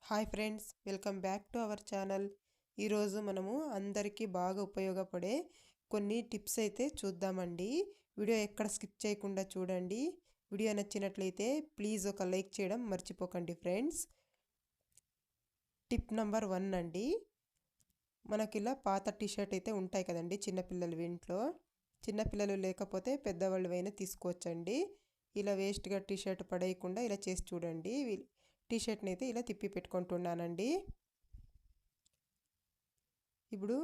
Hi friends, welcome back to our channel. ఈరోజు మనము అందరికీ బాగా ఉపయోగపడే కొన్ని టిప్స్ అయితే చూద్దామండి. వీడియో ఎక్కడ స్కిప్ చేయకుండా చూడండి. వీడియో నచ్చినట్లయితే ప్లీజ్ ఒక లైక్ చేయడం మర్చిపోకండి ఫ్రెండ్స్. టిప్ నెంబర్ 1 అండి. మనకి ఇలా పాత టీషర్ట్ అయితే ఉంటాయి కదండి చిన్నపిల్లలు ఇంట్లో. చిన్నపిల్లలు లేకపోతే పెద్దవాళ్ళు అయినా తీసుకోవచ్చండి. ఇలా వేస్ట్గా టీషర్ట్ పడేయకుండా ఇలా చేసి చూడండి. టీషర్ట్ని అయితే ఇలా తిప్పి పెట్టుకుంటున్నానండి. ఇప్పుడు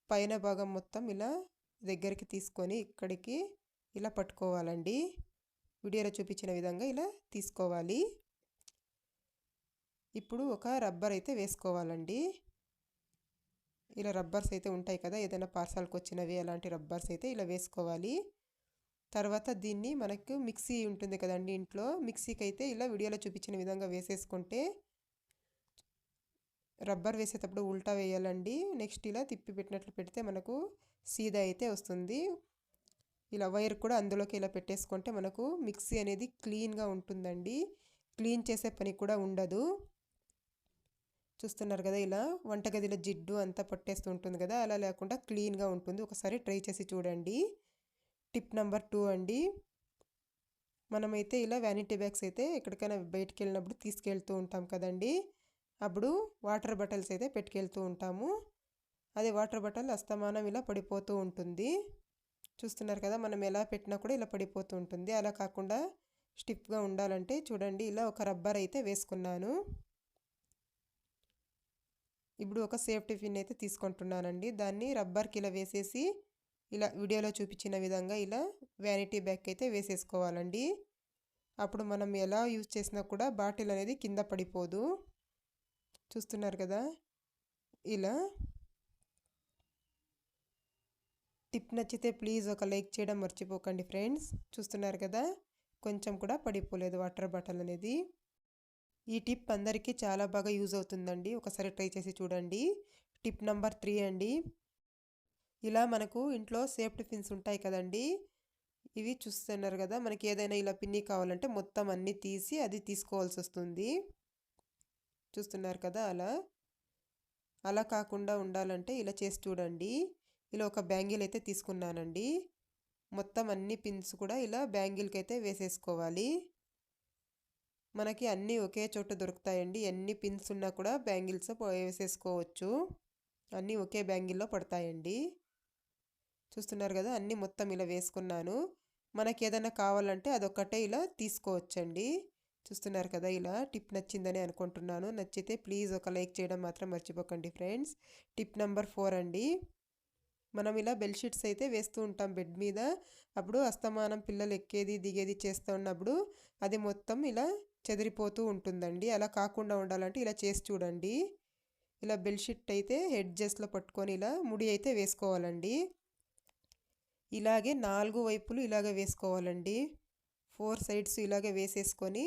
పైన భాగం మొత్తం ఇలా దగ్గరికి తీసుకొని ఇక్కడికి ఇలా పట్టుకోవాలండి. వీడియోలో చూపించిన విధంగా ఇలా తీసుకోవాలి. ఇప్పుడు ఒక రబ్బర్ అయితే వేసుకోవాలండి. ఇలా రబ్బర్స్ అయితే ఉంటాయి కదా, ఏదైనా పార్సల్కి వచ్చినవి అలాంటి రబ్బర్స్ అయితే ఇలా వేసుకోవాలి. తర్వాత దీన్ని మనకు మిక్సీ ఉంటుంది కదండి ఇంట్లో, మిక్సీకి అయితే ఇలా వీడియోలో చూపించిన విధంగా వేసేసుకుంటే, రబ్బర్ వేసేటప్పుడు ఉల్టా వేయాలండి. నెక్స్ట్ ఇలా తిప్పి పెట్టినట్లు పెడితే మనకు సీదా అయితే వస్తుంది. ఇలా వైర్ కూడా అందులోకి ఇలా పెట్టేసుకుంటే మనకు మిక్సీ అనేది క్లీన్గా ఉంటుందండి. క్లీన్ చేసే పని కూడా ఉండదు. చూస్తున్నారు కదా, ఇలా వంటగదిలో జిడ్డు అంతా పట్టేస్తూ ఉంటుంది కదా, అలా లేకుండా క్లీన్గా ఉంటుంది. ఒకసారి ట్రై చేసి చూడండి. టిప్ నెంబర్ 2 అండి. మనమైతే ఇలా వ్యానిటీ బ్యాగ్స్ అయితే ఎక్కడికైనా బయటికి వెళ్ళినప్పుడు తీసుకెళ్తూ ఉంటాం కదండి. అప్పుడు వాటర్ బాటిల్స్ అయితే పెట్టుకెళ్తూ ఉంటాము. అదే వాటర్ బాటిల్ అస్తమానం ఇలా పడిపోతూ ఉంటుంది. చూస్తున్నారు కదా, మనం ఎలా పెట్టినా కూడా ఇలా పడిపోతూ ఉంటుంది. అలా కాకుండా స్టిఫ్గా ఉండాలంటే చూడండి, ఇలా ఒక రబ్బర్ అయితే వేసుకున్నాను. ఇప్పుడు ఒక సేఫ్టీ పిన్ అయితే తీసుకుంటున్నానండి. దాన్ని రబ్బర్కి ఇలా వేసేసి ఇలా వీడియోలో చూపించిన విధంగా ఇలా వ్యానిటీ బ్యాగ్ అయితే వేసేసుకోవాలండి. అప్పుడు మనం ఎలా యూజ్ చేసినా కూడా బాటిల్ అనేది కింద పడిపోదు. చూస్తున్నారు కదా, ఇలా. టిప్ నచ్చితే ప్లీజ్ ఒక లైక్ చేయడం మర్చిపోకండి ఫ్రెండ్స్. చూస్తున్నారు కదా, కొంచెం కూడా పడిపోలేదు వాటర్ బాటిల్ అనేది. ఈ టిప్ అందరికీ చాలా బాగా యూజ్ అవుతుందండి. ఒకసారి ట్రై చేసి చూడండి. టిప్ నెంబర్ 3 అండి. ఇలా మనకు ఇంట్లో సేఫ్టీ పిన్స్ ఉంటాయి కదండి, ఇవి చూస్తున్నారు కదా, మనకి ఏదైనా ఇలా పిన్ని కావాలంటే మొత్తం అన్నీ తీసి అది తీసుకోవాల్సి వస్తుంది. చూస్తున్నారు కదా, అలా కాకుండా ఉండాలంటే ఇలా చేసి చూడండి. ఇలా ఒక బ్యాంగిల్ అయితే తీసుకున్నానండి. మొత్తం అన్ని పిన్స్ కూడా ఇలా బ్యాంగిల్కి అయితే వేసేసుకోవాలి. మనకి అన్నీ ఒకే చోట దొరుకుతాయండి. ఎన్ని పిన్స్ ఉన్నా కూడా బ్యాంగిల్స్ వేసేసుకోవచ్చు. అన్నీ ఒకే బ్యాంగిల్లో పడతాయండి. చూస్తున్నారు కదా, అన్నీ మొత్తం ఇలా వేసుకున్నాను. మనకి ఏదైనా కావాలంటే అదొక్కటే ఇలా తీసుకోవచ్చండి. చూస్తున్నారు కదా, ఇలా టిప్ నచ్చిందని అనుకుంటున్నాను. నచ్చితే ప్లీజ్ ఒక లైక్ చేయడం మాత్రం మర్చిపోకండి ఫ్రెండ్స్. టిప్ నెంబర్ 4 అండి. మనం ఇలా బెడ్షీట్స్ అయితే వేస్తూ ఉంటాం బెడ్ మీద. అప్పుడు అస్తమానం పిల్లలు ఎక్కేది దిగేది చేస్తూ ఉన్నప్పుడు అది మొత్తం ఇలా చెదిరిపోతూ ఉంటుందండి. అలా కాకుండా ఉండాలంటే ఇలా చేసి చూడండి. ఇలా బెడ్షీట్ అయితే హెడ్జెస్లో పట్టుకొని ఇలా ముడి అయితే వేసుకోవాలండి. ఇలాగే 4 వైపులు ఇలాగే వేసుకోవాలండి. 4 సైడ్స్ ఇలాగే వేసేసుకొని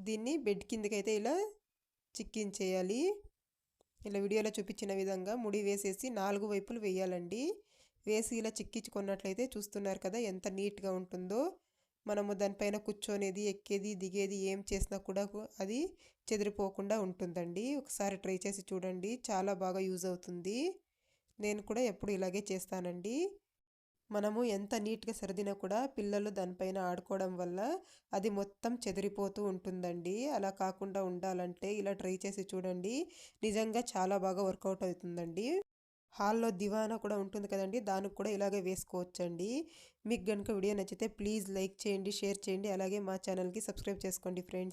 దీన్ని బెడ్ కిందకైతే ఇలా చిక్కించేయాలి. ఇలా వీడియోలో చూపించిన విధంగా ముడి వేసేసి 4 వైపులు వేయాలండి. వేసి ఇలా చిక్కించుకున్నట్లయితే చూస్తున్నారు కదా ఎంత నీట్గా ఉంటుందో. మనము దానిపైన కూర్చొనేది ఎక్కేది దిగేది ఏం చేసినా కూడా అది చెదిరిపోకుండా ఉంటుందండి. ఒకసారి ట్రై చేసి చూడండి, చాలా బాగా యూజ్ అవుతుంది. నేను కూడా ఎప్పుడు ఇలాగే చేస్తానండి. మనము ఎంత నీట్గా సర్దినా కూడా పిల్లలు దానిపైన ఆడుకోవడం వల్ల అది మొత్తం చెదిరిపోతూ ఉంటుందండి. అలా కాకుండా ఉండాలంటే ఇలా ట్రై చేసి చూడండి. నిజంగా చాలా బాగా వర్కౌట్ అవుతుందండి. హాల్లో దివానా కూడా ఉంటుంది కదండి, దానికి కూడా ఇలాగే వేసుకోవచ్చండి. మీకు కనుక వీడియో నచ్చితే ప్లీజ్ లైక్ చేయండి, షేర్ చేయండి, అలాగే మా ఛానల్కి సబ్స్క్రైబ్ చేసుకోండి ఫ్రెండ్స్.